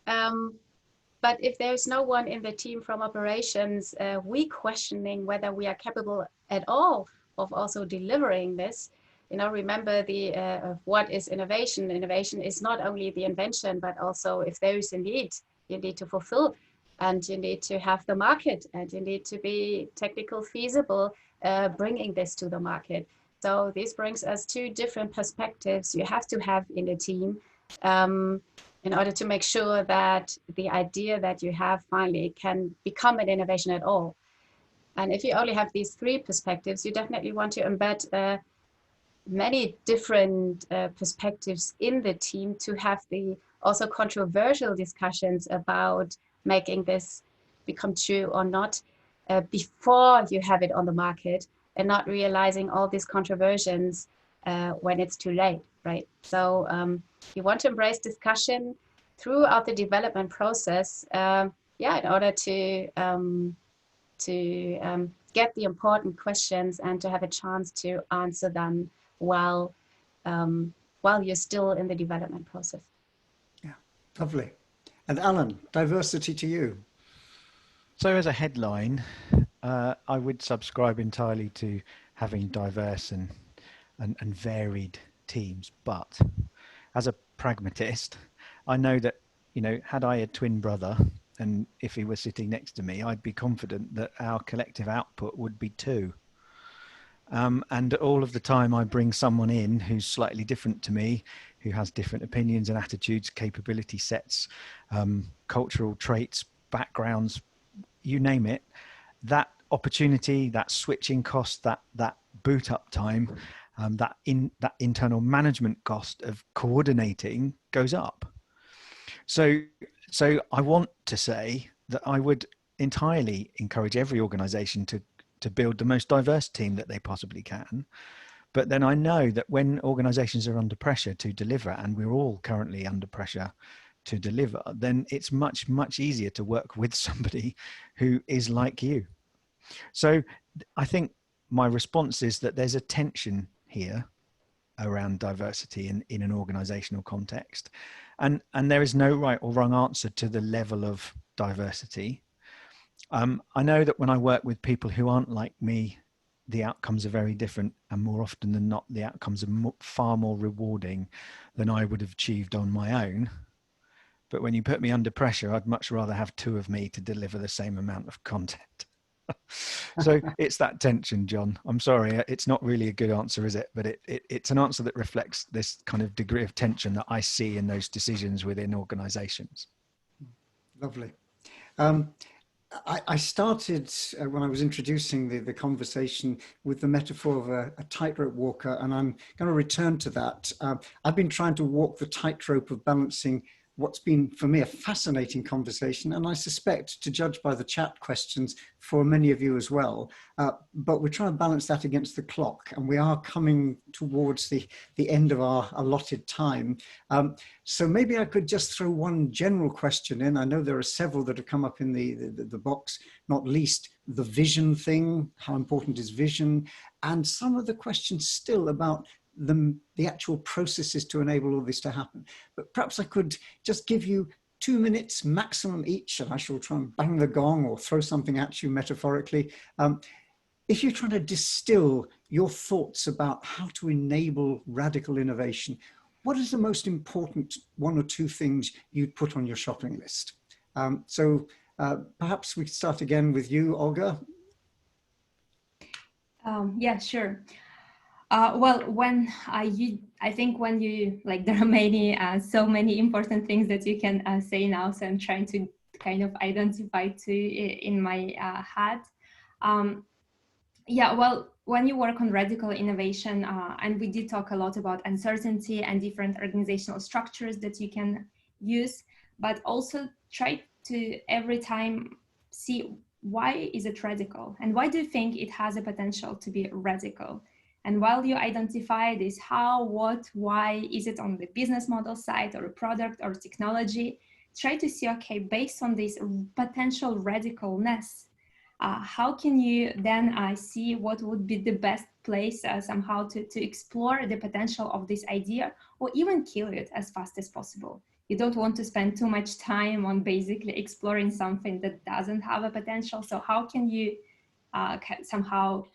But if there's no one in the team from operations, we questioning whether we are capable at all of also delivering this. You know, remember what is innovation? Innovation is not only the invention, but also if there is a need, you need to fulfill, and you need to have the market, and you need to be technical feasible, bringing this to the market. So this brings us two different perspectives you have to have in a team in order to make sure that the idea that you have finally can become an innovation at all. And if you only have these three perspectives, you definitely want to embed many different perspectives in the team to have the also controversial discussions about making this become true or not before you have it on the market, and not realizing all these controversies when it's too late, right? So you want to embrace discussion throughout the development process, in order to get the important questions and to have a chance to answer them while you're still in the development process. Yeah, lovely. And Alan, diversity to you. So as a headline, I would subscribe entirely to having diverse and varied teams. But as a pragmatist, I know that, you know, had I a twin brother, and if he was sitting next to me, I'd be confident that our collective output would be 2. And all of the time I bring someone in who's slightly different to me, who has different opinions and attitudes, capability sets, cultural traits, backgrounds, you name it, that opportunity, that switching cost, that boot up time, that internal management cost of coordinating goes up. So I want to say that I would entirely encourage every organization to build the most diverse team that they possibly can. But then I know that when organizations are under pressure to deliver, and we're all currently under pressure to deliver, then it's much, much easier to work with somebody who is like you. So I think my response is that there's a tension here around diversity in an organizational context. And there is no right or wrong answer to the level of diversity. I know that when I work with people who aren't like me, the outcomes are very different, and more often than not, the outcomes are far more rewarding than I would have achieved on my own. But when you put me under pressure, I'd much rather have 2 of me to deliver the same amount of content. So it's that tension, John. I'm sorry, it's not really a good answer, is it? But it's an answer that reflects this kind of degree of tension that I see in those decisions within organizations. Lovely. I started when I was introducing the conversation with the metaphor of a tightrope walker, and I'm going to return to that. I've been trying to walk the tightrope of balancing what's been, for me, a fascinating conversation, and I suspect, to judge by the chat questions, for many of you as well. But we're trying to balance that against the clock, and we are coming towards the end of our allotted time. So maybe I could just throw one general question in. I know there are several that have come up in the box, not least the vision thing. How important is vision? And some of the questions still about the actual processes to enable all this to happen. But perhaps I could just give you 2 minutes maximum each, and I shall try and bang the gong or throw something at you metaphorically. If you're trying to distill your thoughts about how to enable radical innovation, what is the most important 1 or 2 things you'd put on your shopping list? Perhaps we could start again with you, Olga. Yeah, sure. Well, I think when you, like, there are so many important things that you can say now. So I'm trying to kind of identify two in my head. Yeah, well, when you work on radical innovation, and we did talk a lot about uncertainty and different organizational structures that you can use, but also try to every time see, why is it radical? And why do you think it has a potential to be radical? And while you identify this, how, what, why, is it on the business model side or a product or technology, try to see, okay, based on this potential radicalness, how can you then see what would be the best place somehow to explore the potential of this idea, or even kill it as fast as possible. You don't want to spend too much time on basically exploring something that doesn't have a potential. So how can you somehow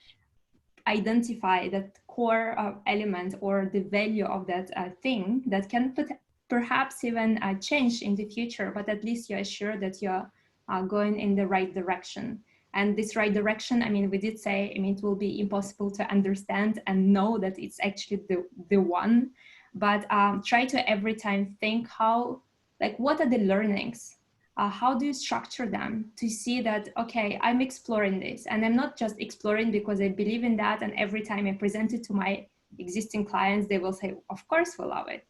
identify that core element or the value of that thing that can perhaps even change in the future, but at least you're sure that you're going in the right direction. And this right direction, I mean, we did say, I mean, it will be impossible to understand and know that it's actually the one, but try to every time think how, like, what are the learnings? How do you structure them to see that, okay, I'm exploring this, and I'm not just exploring because I believe in that, and every time I present it to my existing clients, they will say, of course we'll love it.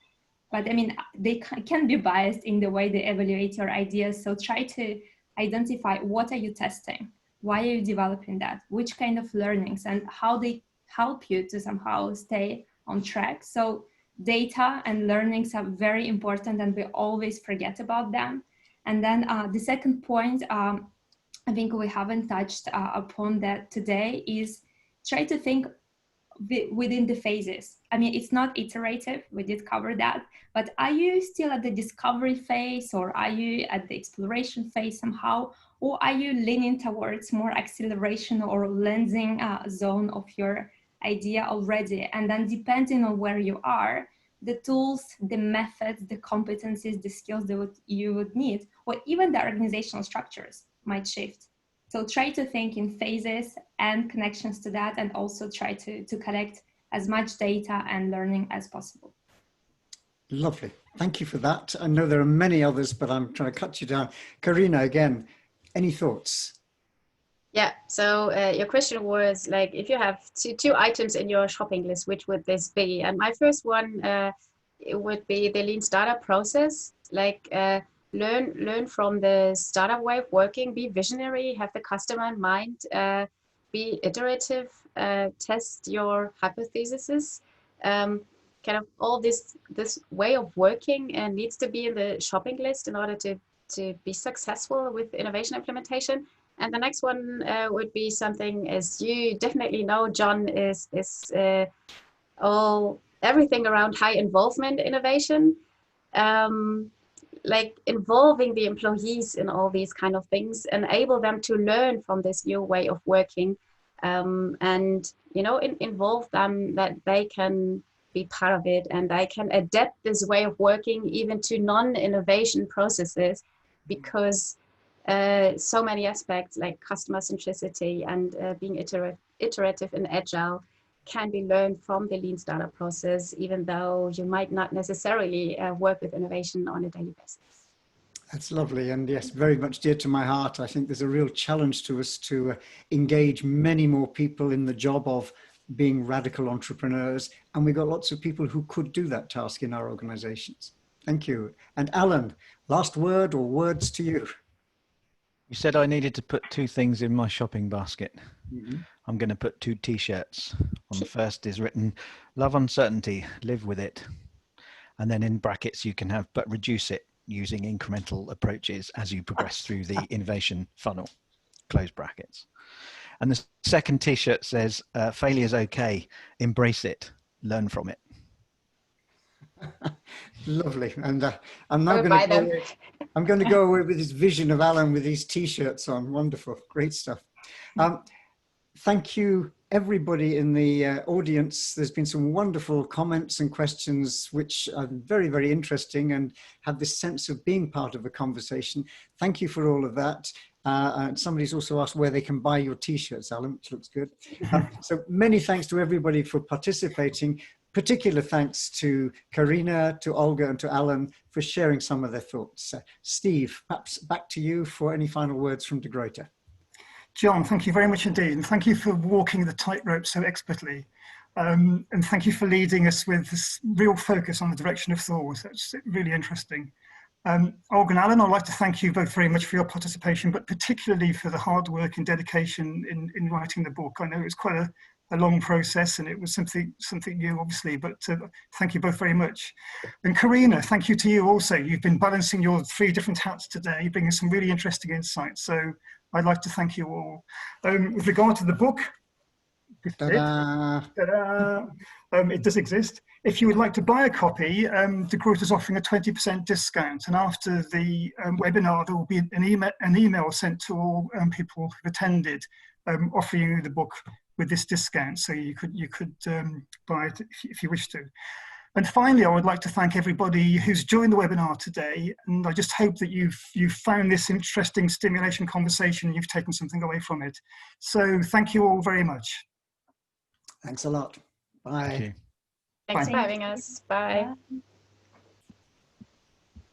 But I mean, they can be biased in the way they evaluate your ideas. So try to identify, what are you testing? Why are you developing that? Which kind of learnings, and how they help you to somehow stay on track. So data and learnings are very important, and we always forget about them. And then the second point, I think we haven't touched upon that today, is try to think within the phases. I mean, it's not iterative, we did cover that, but are you still at the discovery phase, or are you at the exploration phase somehow, or are you leaning towards more acceleration or lensing zone of your idea already? And then depending on where you are, the tools, the methods, the competencies, the skills that you would need, or even the organizational structures might shift. So try to think in phases and connections to that, and also try to collect as much data and learning as possible. Lovely. Thank you for that. I know there are many others, but I'm trying to cut you down. Carina, again, any thoughts? Yeah, so your question was, like, if you have two items in your shopping list, which would this be? And my first one it would be the lean startup process. Like, learn from the startup way of working, be visionary, have the customer in mind, be iterative, test your hypotheses. Kind of all this way of working needs to be in the shopping list in order to be successful with innovation implementation. And the next one would be something, as you definitely know, John, is everything around high involvement innovation, like involving the employees in all these kind of things, enable them to learn from this new way of working, and involve them that they can be part of it, and they can adapt this way of working even to non-innovation processes, because so many aspects like customer centricity and being iterative and agile can be learned from the lean startup process, even though you might not necessarily work with innovation on a daily basis. That's lovely. And yes, very much dear to my heart. I think there's a real challenge to us to engage many more people in the job of being radical entrepreneurs. And we've got lots of people who could do that task in our organizations. Thank you. And Alan, last word or words to you. You said I needed to put 2 things in my shopping basket. Mm-hmm. I'm going to put 2 t-shirts. On the first is written, "Love uncertainty, live with it." And then in brackets, you can have, "but reduce it using incremental approaches as you progress through the innovation funnel," close brackets. And the second t-shirt says, "Failure's okay, embrace it, learn from it." Lovely. And I'm now going to go away. I'm going to go away with this vision of Alan with these t-shirts on. Wonderful. Great stuff. Thank you, everybody in the audience. There's been some wonderful comments and questions, which are very, very interesting and have this sense of being part of a conversation. Thank you for all of that. Somebody's also asked where they can buy your t-shirts, Alan, which looks good. So many thanks to everybody for participating. Particular thanks to Carina, to Olga, and to Alan for sharing some of their thoughts. Steve, perhaps back to you for any final words from De Gruyter. John, thank you very much indeed. And thank you for walking the tightrope so expertly. And thank you for leading us with this real focus on the direction of thought. That's really interesting. Olga and Alan, I'd like to thank you both very much for your participation, but particularly for the hard work and dedication in writing the book. I know it was quite a long process and it was something new, obviously, but thank you both very much. And Carina, thank you to you also. You've been balancing your 3 different hats today, bringing some really interesting insights. So I'd like to thank you all. With regard to the book, it does exist. If you would like to buy a copy, De Gruyter is offering a 20% discount. And after the webinar, there will be an email sent to all people who've attended, offering you the book with this discount, so you could buy it if you wish to. And finally, I would like to thank everybody who's joined the webinar today, and I just hope that you've found this interesting stimulation conversation, you've taken something away from it. So thank you all very much. Thanks a lot. Bye. Thank you. Thanks for having us. Bye. Bye.